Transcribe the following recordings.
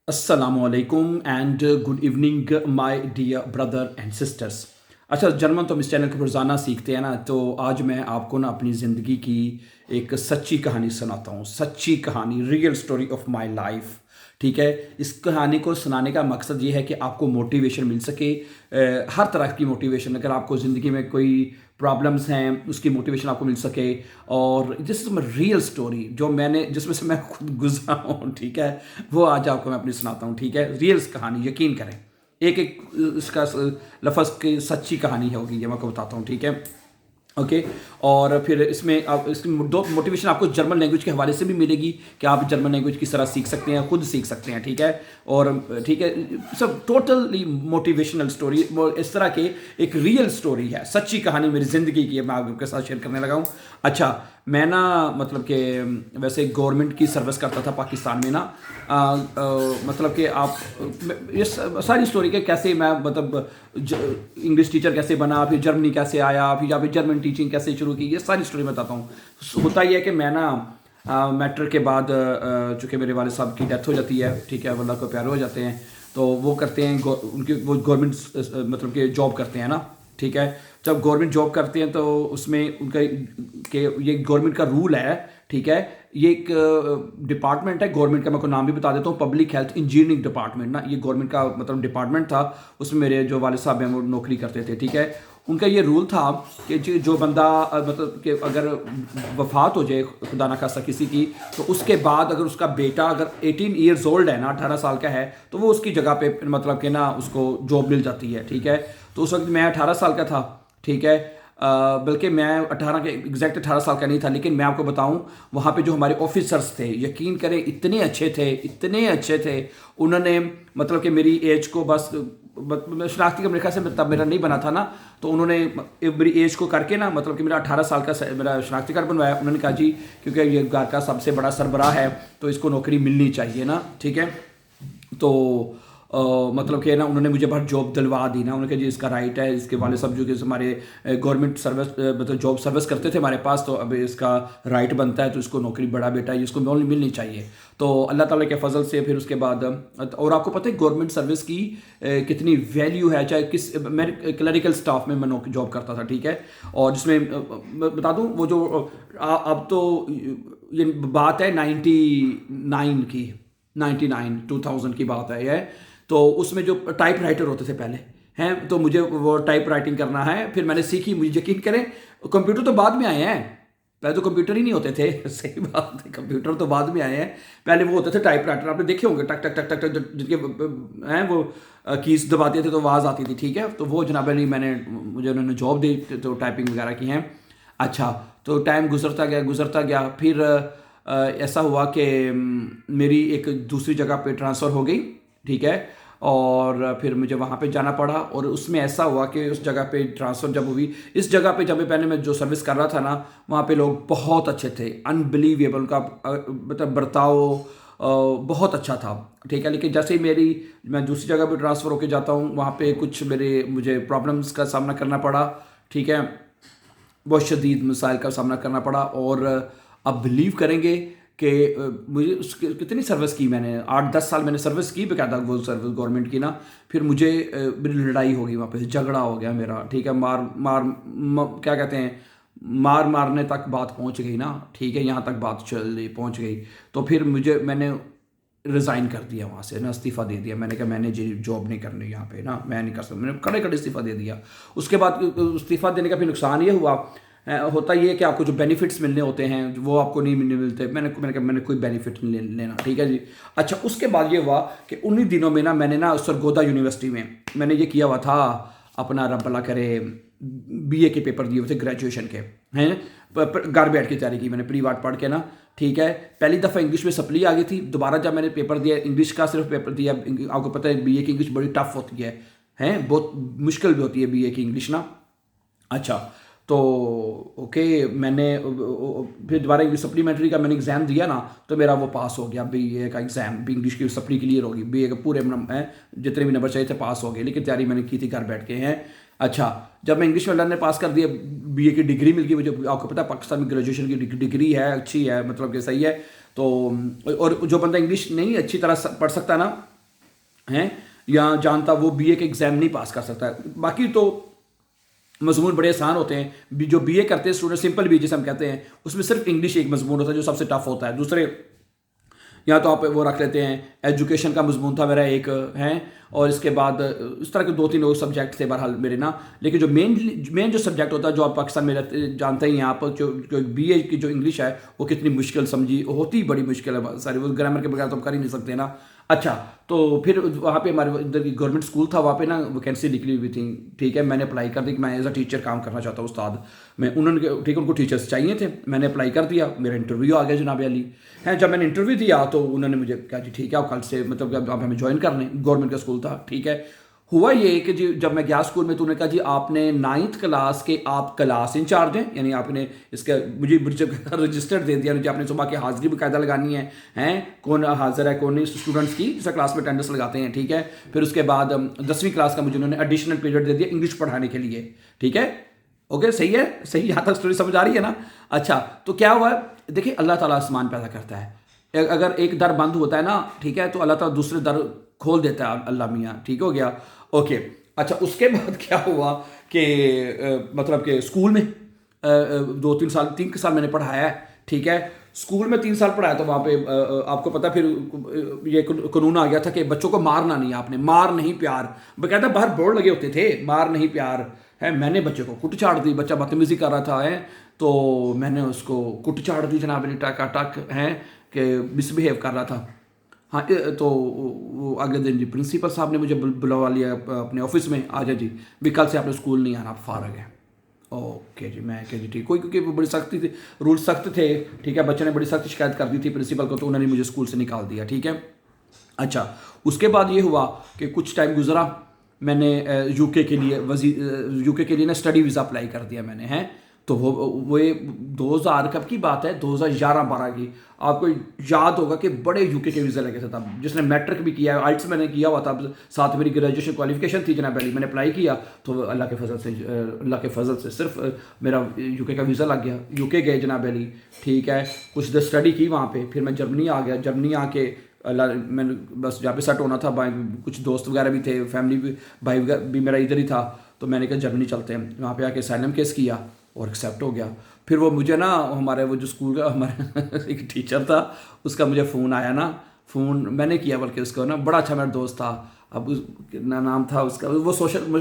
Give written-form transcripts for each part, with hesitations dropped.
अस्सलाम वालेकुम and good evening my dear brother and sisters. अच्छा, जर्मन तो हम इस चैनल के रोज़ाना सीखते हैं ना, तो आज मैं आपको ना अपनी ज़िंदगी की एक सच्ची कहानी सुनाता हूँ। सच्ची कहानी, real story of my life. ठीक है, इस कहानी को सुनाने का मकसद ये है कि आपको मोटिवेशन मिल सके। हर तरह की मोटिवेशन, अगर आपको ज़िंदगी में कोई प्रॉब्लम्स हैं उसकी मोटिवेशन आपको मिल सके। और दिस इज़ रियल स्टोरी जो मैंने जिसमें से मैं खुद गुजरा हूँ। ठीक है, वो आज आपको मैं अपनी सुनाता हूँ। ठीक है, रियल कहानी, यकीन करें। एक एक इसका लफ्ज़ की सच्ची कहानी होगी, ये मैं आपको बताता हूँ। ठीक है, ओके। और फिर इसमें आप इसकी दो मोटिवेशन आपको जर्मन लैंग्वेज के हवाले से भी मिलेगी कि आप जर्मन लैंग्वेज किस तरह सीख सकते हैं, खुद सीख सकते हैं। ठीक है, और ठीक है, सब टोटली मोटिवेशनल स्टोरी इस तरह के एक रियल स्टोरी है, सच्ची कहानी मेरी ज़िंदगी की है, मैं आपके साथ शेयर करने लगा हूँ। अच्छा, मैं ना मतलब कि वैसे गवर्नमेंट की सर्विस करता था पाकिस्तान में ना। मतलब कि आप ये सारी स्टोरी के कैसे मैं मतलब इंग्लिश टीचर कैसे बना, फिर जर्मनी कैसे आया, फिर यहाँ पे जर्मन टीचिंग कैसे शुरू की, ये सारी स्टोरी बताता हूँ। होता ही है कि मैं ना मैट्रिक के बाद चूँकि मेरे वाले साहब की डेथ हो जाती है, ठीक है, अल्लाह को प्यारे हो जाते हैं, तो वो करते हैं उनकी वो गवर्नमेंट मतलब कि जॉब करते हैं ना। ठीक है, जब गवर्नमेंट जॉब करते हैं तो उसमें उनका कि ये गवर्नमेंट का रूल है। ठीक है, ये एक डिपार्टमेंट है गवर्नमेंट का, मैं को नाम भी बता देता हूँ, पब्लिक हेल्थ इंजीनियरिंग डिपार्टमेंट ना, ये गवर्नमेंट का मतलब डिपार्टमेंट था। उसमें मेरे जो वाले साहब हैं वो नौकरी करते थे। ठीक है, उनका ये रूल था कि जो बंदा मतलब कि अगर वफात हो जाए खुदा ना खास्ता किसी की, तो उसके बाद अगर उसका बेटा अगर 18 ईयर्स ओल्ड है ना, 18 साल का है, तो वो उसकी जगह पे मतलब कि ना उसको जॉब मिल जाती है। ठीक है, तो उस वक्त मैं 18 साल का था। ठीक है, बल्कि मैं 18 के एग्जैक्ट 18 साल का नहीं था, लेकिन मैं आपको बताऊं वहाँ पे जो हमारे ऑफिसर्स थे, यकीन करें इतने अच्छे थे, इतने अच्छे थे। उन्होंने मतलब कि मेरी एज को बस शनाख्ती का मेरे ख्याल से तब मेरा नहीं बना था ना, तो उन्होंने मेरी एज को करके ना मतलब कि मेरा 18 साल का मेरा शनाख्ती कार्ड बनवाया। उन्होंने कहा जी क्योंकि ये घर का सबसे बड़ा सरबराह है तो इसको नौकरी मिलनी चाहिए ना। ठीक है, तो मतलब कि ना उन्होंने मुझे बाहर जॉब दिलवा दी ना। उन्होंने कहा जी इसका राइट है, इसके वाले सब जो कि हमारे गवर्नमेंट सर्विस मतलब जॉब सर्विस करते थे हमारे पास, तो अब इसका राइट बनता है, तो इसको नौकरी बड़ा बेटा है, इसको मिलनी चाहिए। तो अल्लाह ताला के फजल से फिर उसके बाद और आपको पता है गवर्नमेंट सर्विस की कितनी वैल्यू है। चाहे किस मैं क्लरिकल स्टाफ में मैं जॉब करता था। ठीक है, और जिसमें बता दूं वो जो अब तो ये बात है 99 की, 2000 की बात है ये। तो उसमें जो टाइप राइटर होते थे पहले हैं, तो मुझे वो टाइप राइटिंग करना है, फिर मैंने सीखी। मुझे यकीन करें कंप्यूटर तो बाद में आए हैं, पहले तो कंप्यूटर ही नहीं होते थे। सही बात है, कंप्यूटर तो बाद में आए हैं। पहले वो होते थे टाइप राइटर, आपने देखे होंगे, टक टक टक टक टक जिनके हैं वो कीज दबाते थे तो आवाज़ आती थी। ठीक है, तो वो जनाब अली मुझे उन्होंने जॉब दी, तो टाइपिंग वगैरह की हैं। अच्छा, तो टाइम गुजरता गया फिर ऐसा हुआ कि मेरी एक दूसरी जगह पे ट्रांसफ़र हो गई। ठीक है, और फिर मुझे वहाँ पे जाना पड़ा, और उसमें ऐसा हुआ कि उस जगह पे ट्रांसफ़र जब हुई, इस जगह पे जब पहले मैं जो सर्विस कर रहा था ना, वहाँ पे लोग बहुत अच्छे थे, अनबिलीवेबल, उनका मतलब बर्ताव बहुत अच्छा था। ठीक है, लेकिन जैसे ही मैं दूसरी जगह पे ट्रांसफ़र होकर जाता हूँ, वहाँ पे कुछ मुझे प्रॉब्लम्स का सामना करना पड़ा। ठीक है, बहुत शदीद मसाइल का सामना करना पड़ा। और आप बिलीव करेंगे कि मुझे उसकी कितनी सर्विस की मैंने, 8-10 साल मैंने सर्विस की बेकायदा, वो सर्विस गवर्नमेंट की ना। फिर मुझे मेरी लड़ाई हो गई वहाँ पे, झगड़ा हो गया मेरा। ठीक है, क्या कहते हैं, मारने तक बात पहुँच गई ना। ठीक है, यहाँ तक बात पहुँच गई। तो फिर मैंने रिज़ाइन कर दिया वहाँ से ना, इस्तीफ़ा दे दिया। मैंने कहा मैंने जी जॉब नहीं करनी यहाँ पे ना, मैं नहीं कर सकता। मैंने कड़े इस्तीफ़ा दे दिया। उसके बाद इस्तीफ़ा देने का फिर नुकसान ये हुआ, होता ये है कि आपको जो बेनिफिट्स मिलने होते हैं वो आपको नहीं मिलते। मैंने कहा मैंने कोई बेनिफिट नहीं लेना। ठीक है जी। अच्छा, उसके बाद ये हुआ कि उन्हीं दिनों में ना मैंने ना सरगोदा यूनिवर्सिटी में मैंने ये किया हुआ था अपना, रब भला करे, बीए के पेपर दिए हुए थे ग्रेजुएशन के हैं। घर बैठ के तैयारी की मैंने, प्री वाट पढ़ के ना। ठीक है, पहली दफ़ा इंग्लिश में सप्ली आ गई थी। दोबारा जब मैंने पेपर दिया इंग्लिश का, सिर्फ पेपर दिया, आपको पता है बीए की इंग्लिश बड़ी टफ होती है, हैं बहुत मुश्किल भी होती है बीए की इंग्लिश ना। अच्छा, तो ओके, मैंने फिर दोबारा इंग्लिश सप्लीमेंट्री का मैंने एग्ज़ाम दिया ना, तो मेरा वो पास हो गया। बीए का एग्ज़ाम भी इंग्लिश की सप्ली क्लियर होगी, बीए के पूरे जितने भी नंबर चाहिए थे पास हो गए, लेकिन तैयारी मैंने की थी घर बैठ के हैं। अच्छा, जब मैं इंग्लिश में अल्लाह ने पास कर दिया, बीए की डिग्री मिल गई मुझे। आपको पता है पाकिस्तान में ग्रेजुएशन की डिग्री है, अच्छी है, मतलब कि सही है। तो और जो बंदा इंग्लिश नहीं अच्छी तरह पढ़ सकता ना, ہیں یا جانتا وہ بی اے کے ایگزام نہیں پاس کر سکتا ہے. باقی تو مضمون بڑے آسان ہوتے ہیں. جو بی اے کرتے ہیں اسٹوڈنٹ سمپل بی جسے ہم کہتے ہیں, اس میں صرف انگلش ایک مضمون ہوتا ہے جو سب سے ٹف ہوتا ہے. دوسرے یا تو آپ وہ رکھ لیتے ہیں, ایجوکیشن کا مضمون تھا میرا ایک ہے, اور اس کے بعد اس طرح کے 2-3 اور سبجیکٹ تھے بہرحال میرے نا. لیکن جو مین جو سبجیکٹ ہوتا ہے جو آپ پاکستان میں جانتے ہی ہیں آپ, جو بی اے کی جو انگلش ہے وہ کتنی مشکل سمجھی ہوتی, بڑی مشکل ہے ساری, وہ گرامر کے بغیر تو ہم کر ہی نہیں سکتے نا. اچھا تو پھر وہاں پہ ہمارے ادھر کی گورنمنٹ اسکول تھا, وہاں پہ نا ویکینسی نکلی ہوئی تھی. ٹھیک ہے, میں نے اپلائی کر دی کہ میں ایز اے ٹیچر کام کرنا چاہتا ہوں, استاد میں. انہوں نے ٹھیک ہے, ان کو ٹیچرس چاہیے تھے, میں نے اپلائی کر دیا, میرا انٹرویو آ گیا جناب علی. جب میں نے انٹرویو دیا تو انہوں نے مجھے کہا جی ٹھیک ہے آپ کل سے مطلب کہ آپ ہمیں جوائن کر لیں. گورنمنٹ کا اسکول تھا. ٹھیک ہے, ہوا یہ کہ جی جب میں گیا اسکول میں تو انہوں نے کہا جی آپ نے 9th کلاس کے آپ کلاس انچارج ہیں, یعنی آپ نے اس کا مجھے رجسٹر دے دیا کہ آپ نے صبح کی حاضری باقاعدہ لگانی ہے, کون حاضر ہے کون نہیں اسٹوڈنٹس کی, جس کلاس میں اٹینڈنس لگاتے ہیں. ٹھیک ہے, پھر اس کے بعد 10ویں کلاس کا مجھے انہوں نے ایڈیشنل پیریڈ دے دیا انگلش پڑھانے کے لیے. ٹھیک ہے, اوکے صحیح ہے, صحیح یہاں تک اسٹوری سمجھ آ رہی ہے نا. اچھا تو کیا ہوا ہے, دیکھیں اللہ تعالیٰ آسمان پیدا کرتا ہے, اگر ایک در بند ہوتا ہے نا, ٹھیک ہے, تو اللہ تعالیٰ دوسرے در کھول دیتا ہے اللہ میاں. ٹھیک ہو گیا, اوکے. اچھا اس کے بعد کیا ہوا کہ مطلب کہ اسکول میں 2-3 سال 3 سال میں نے پڑھایا ہے. ٹھیک ہے, اسکول میں 3 سال پڑھایا تو وہاں پہ آپ کو پتا پھر یہ قانون آ گیا تھا کہ بچوں کو مارنا نہیں, آپ نے مار نہیں پیار, باقاعدہ باہر بورڈ لگے ہوتے تھے مار نہیں پیار ہے. میں نے بچے کو کٹ چاڑ دی, بچہ بدتمیزی کر رہا تھا ہے تو میں نے اس کو کٹ چاڑ دی جناب علی, ٹاکا ٹک ہے کہ مس بہیو کر رہا تھا. ہاں تو وہ اگلے دن جی پرنسپل صاحب نے مجھے بلوا لیا اپنے آفس میں, آ جا جی بھی کل سے آپ نے اسکول نہیں آنا, آپ فارغ ہیں. اوکے جی, میں کہ جی ٹھیک, کوئی کیونکہ وہ بڑی سختی تھی, رول سخت تھے. ٹھیک ہے, بچے نے بڑی سخت شکایت کر دی تھی پرنسپل کو, تو انہوں نے مجھے اسکول سے نکال دیا. ٹھیک ہے, اچھا اس کے بعد یہ ہوا کہ کچھ ٹائم گزرا, میں نے یو کے کے لیے نا اسٹڈی ویزا اپلائی کر دیا میں نے ہیں. تو وہ 2000 کب کی بات ہے, 2011-12 کی. آپ کو یاد ہوگا کہ بڑے یو کے ویزے لگے تھے تب, جس نے میٹرک بھی کیا ہے, آئلٹس میں نے کیا ہوا تھا, ساتھ میری گریجویشن کوالیفیکیشن تھی جناب علی, میں نے اپلائی کیا تو اللہ کے فضل سے صرف میرا یو کے کا ویزا لگ گیا. یو کے گئے جناب علی. ٹھیک ہے, کچھ دیر اسٹڈی کی وہاں پہ, پھر میں جرمنی آ گیا. جرمنی آ کے اللہ میں بس جہاں پہ سیٹ ہونا تھا, کچھ دوست وغیرہ بھی تھے, فیملی بھی, بھائی بھی میرا ادھر ہی تھا, تو میں نے کہا جرمنی چلتے ہیں. وہاں پہ آ کے اسائلم کیس کیا اور ایکسیپٹ ہو گیا. پھر وہ مجھے نا ہمارے وہ جو اسکول کا ہمارا ایک ٹیچر تھا, اس کا مجھے فون آیا نا, فون میں نے کیا بلکہ اس کو نا, بڑا اچھا میرا دوست تھا. اب نام تھا اس کا, وہ سوشل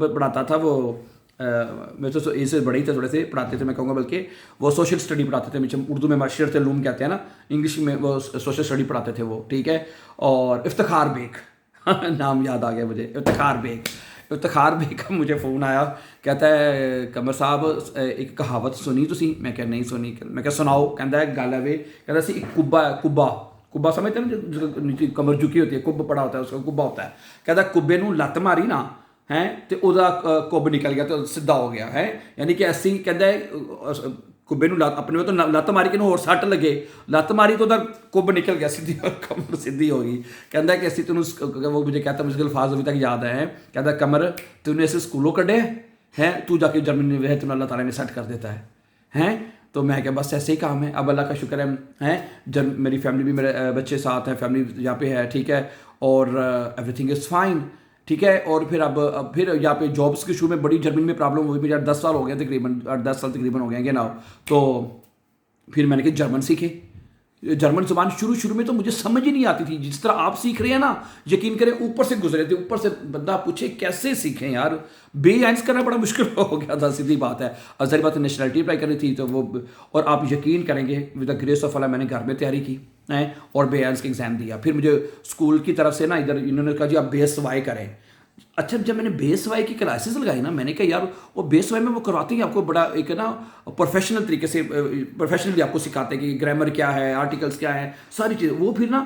پڑھاتا تھا, وہ میں تو ایج سے بڑے ہی تھے, تھوڑے سے پڑھاتے تھے میں کہوں گا, بلکہ وہ سوشل اسٹڈی پڑھاتے تھے, اردو میں معاشرت علوم کہتے ہیں نا, انگلش میں وہ سوشل اسٹڈی پڑھاتے تھے وہ. ٹھیک ہے, اور افتخار بیگ نام یاد آ گیا مجھے, افتخار بیگ کا مجھے فون آیا, کہتا ہے قمر صاحب ایک کہاوت سنی تسی؟ میں کہ نہیں سنی. میں کہ سناؤ. کہتا ہے گل ہے, کہتا سی ایک کبا ہے, کبا سمجھتے ہیں نا, جو نیچے کمر جھکی ہوتی ہے, کب پڑا ہوتا ہے, اس کا کبا ہوتا ہے. کہتا ہے کبے نو لت ماری نا ہے تو وہ کب نکل گیا تو سیدھا ہو گیا ہے, یعنی کہ ایسی کہتا ہے کبے نو اپنے میں تو لت ماری کہ اور سٹ لگے, لت ماری تو ادھر کب نکل گیا, سیدھی کمر سیدھی ہوگی. کہتا ہے کہ ایسی تینوں, وہ مجھے کہتا ہے, مجھے الفاظ ابھی تک یاد ہے, کہتا ہے کمر تو نے ایسے اسکولوں کڈے ہیں, تو جا کے جرمنی میں تمہیں اللہ تعالیٰ نے سیٹ کر دیتا ہے. تو میں کہ بس ایسے ہی کام ہے, اب اللہ کا شکر ہے, میری فیملی بھی, میرے بچے ساتھ ہیں, فیملی یہاں پہ ہے. ٹھیک ہے, اور ایوری تھنگ از فائن. ٹھیک ہے, اور پھر اب پھر یہاں پہ جابس کے شروع میں بڑی جرمنی میں پرابلم ہوئی, مجھے 10 سال ہو گئے تقریباً, 10 سال تقریباً ہو گئے ہیں نا. تو پھر میں نے کہ جرمن سیکھے. جرمن زبان شروع میں تو مجھے سمجھ ہی نہیں آتی تھی, جس طرح آپ سیکھ رہے ہیں نا, یقین کریں اوپر سے گزرے تھے, اوپر سے بندہ پوچھے کیسے سیکھیں یار, بے آئنس کرنا بڑا مشکل ہو گیا تھا, سیدھی بات ہے. اور ظاہر بات نیشنلٹی اپلائی کرنی تھی تو وہ, اور آپ یقین کریں گے ود دا گریس آف اللہ میں نے گھر میں تیاری کی اور بے آئنس کا ایگزام دیا. پھر مجھے اسکول کی طرف سے نا ادھر انہوں نے کہا جی آپ بیس وائی کریں. اچھا جب میں نے بیس وائی کی کلاسز لگائی نا, میں نے کہا یار وہ بیس وائی میں وہ کرواتے ہیں آپ کو بڑا ایک نا پروفیشنل طریقے سے, پروفیشنلی آپ کو سکھاتے ہیں کہ گرامر کیا ہے, آرٹیکلس کیا ہے, ساری چیزیں. وہ پھر نا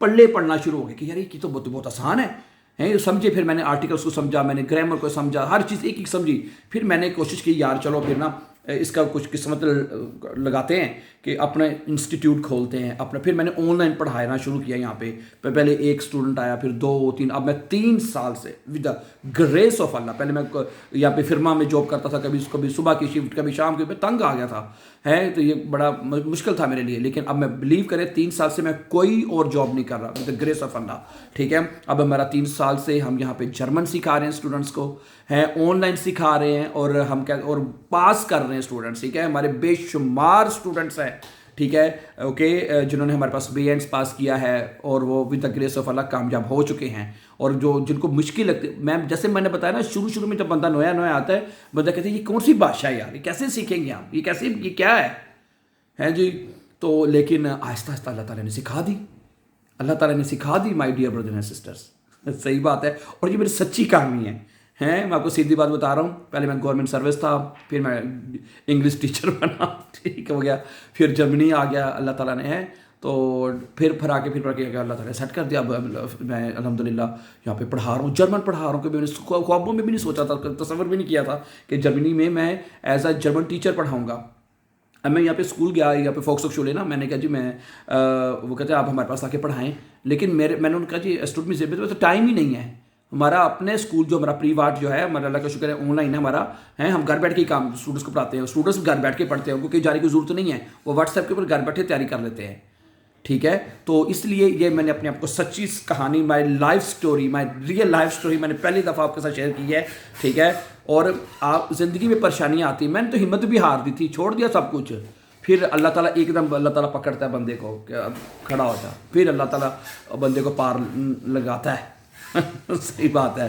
پڑھنے پڑھنا شروع ہو گئے کہ یار یہ تو بہت آسان ہے, سمجھے. پھر میں نے آرٹیکلس کو سمجھا, میں نے گرامر کو سمجھا, ہر چیز ایک سمجھی. پھر میں نے کوشش کی یار چلو پھر نا इसका कुछ किस्मत लगाते हैं कि अपना इंस्टीट्यूट खोलते हैं अपना। फिर मैंने ऑनलाइन पढ़ाना शुरू किया यहाँ पे। पहले एक स्टूडेंट आया, फिर 2 3, अब मैं 3 साल से विद द ग्रेस ऑफ अल्लाह। पहले मैं यहाँ पे फिरमा में जॉब करता था, कभी सुबह की शिफ्ट, कभी शाम की, मैं तंग आ गया था है, तो ये बड़ा मुश्किल था मेरे लिए। लेकिन अब मैं बिलीव करें 3 साल से मैं कोई और जॉब नहीं कर रहा विद द ग्रेस ऑफ अल्लाह, ठीक है। अब हमारा 3 साल से हम यहाँ पे जर्मन सिखा रहे हैं स्टूडेंट्स को, हैं ऑनलाइन सिखा रहे हैं, और हम क्या और पास कर रहे हैं स्टूडेंट्स, ठीक है। हमारे बेशुमार स्टूडेंट्स हैं, ठीक है, ओके, जिन्होंने हमारे पास BANS पास किया है और वो विद द ग्रेस ऑफ अल्लाह कामयाब हो चुके हैं। और जो जिनको मुश्किल लगती, मैं जैसे मैंने बताया ना, शुरू में जब बंदा नया आता है, बंदा कहते हैं ये कौन सी भाषा है यार, ये कैसे सीखेंगे हम, ये कैसे, ये क्या है जी। तो लेकिन आहिस्ता आहिस्ता अल्लाह ताला ने सिखा दी, अल्लाह ताला ने सिखा दी my dear brother and sisters. सही बात है, और ये मेरी सच्ची कहानी है मैं आपको सीधी बात बता रहा हूँ। पहले मैं गवर्नमेंट सर्विस था, फिर मैं इंग्लिश टीचर बना, ठीक हो गया, फिर जर्मनी आ गया अल्लाह ताला ने, है तो फिर आके अल्लाह ताला ने सेट कर दिया। अब मैं अल्हम्दुलिल्लाह यहाँ पे पढ़ा रहा हूँ, जर्मन पढ़ा रहा हूँ। कभी मैंने ख्वाबों में भी नहीं सोचा था, तसव्वुर भी नहीं किया था कि जर्मनी में मैं एज अ जर्मन टीचर पढ़ाऊँगा। अब मैं यहाँ पे स्कूल गया, यहाँ पे फोक्सो शोले ना, मैंने कहा जी मैं वो कहते हैं आप हमारे पास आके पढ़ाएं, लेकिन मैंने उनका जी स्टूडेंट से तो टाइम ही नहीं है हमारा। अपने स्कूल जो हमारा प्री वार्ड जो है हमारा, अल्लाह का शुक्र है ऑनलाइन है हमारा, है हम घर बैठ के ही काम स्टूडेंट्स को पढ़ाते हैं। स्टूडेंट्स घर बैठ के पढ़ते हैं, उनको कहीं जाने की जरूरत नहीं है, वो व्हाट्सएप के ऊपर घर बैठे तैयारी कर लेते हैं, ठीक है। तो इसलिए ये मैंने अपने आप को सच्ची कहानी, my life story, my real life story मैंने पहली दफ़ा आपके साथ शेयर की है, ठीक है। और आप ज़िंदगी में परेशानियाँ आती, मैंने तो हिम्मत भी हार दी थी, छोड़ दिया सब कुछ। फिर अल्लाह ताला एकदम अल्लाह ताला पकड़ता है बंदे को, खड़ा हो जा, फिर अल्लाह ताला बंदे को पार लगाता है सही बात है,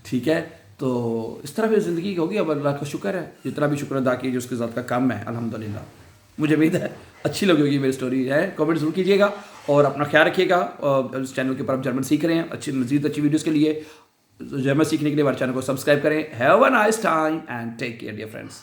ठीक है। तो इस तरह फिर ज़िंदगी होगी। अब अल्लाह का शुक्र है, जितना भी शुक्र अदा कीजिए उसके ज़ात का कम है अल्हम्दुलिल्लाह। मुझे उम्मीद है अच्छी लगी होगी मेरी स्टोरी, है कमेंट ज़रूर कीजिएगा और अपना ख्याल रखिएगा। और इस चैनल के ऊपर आप जर्मन सीख रहे हैं, मज़ीद अच्छी वीडियोज़ के लिए जर्मन सीखने के लिए हमारे चैनल को सब्सक्राइब करें। Have a nice time and take care dear friends.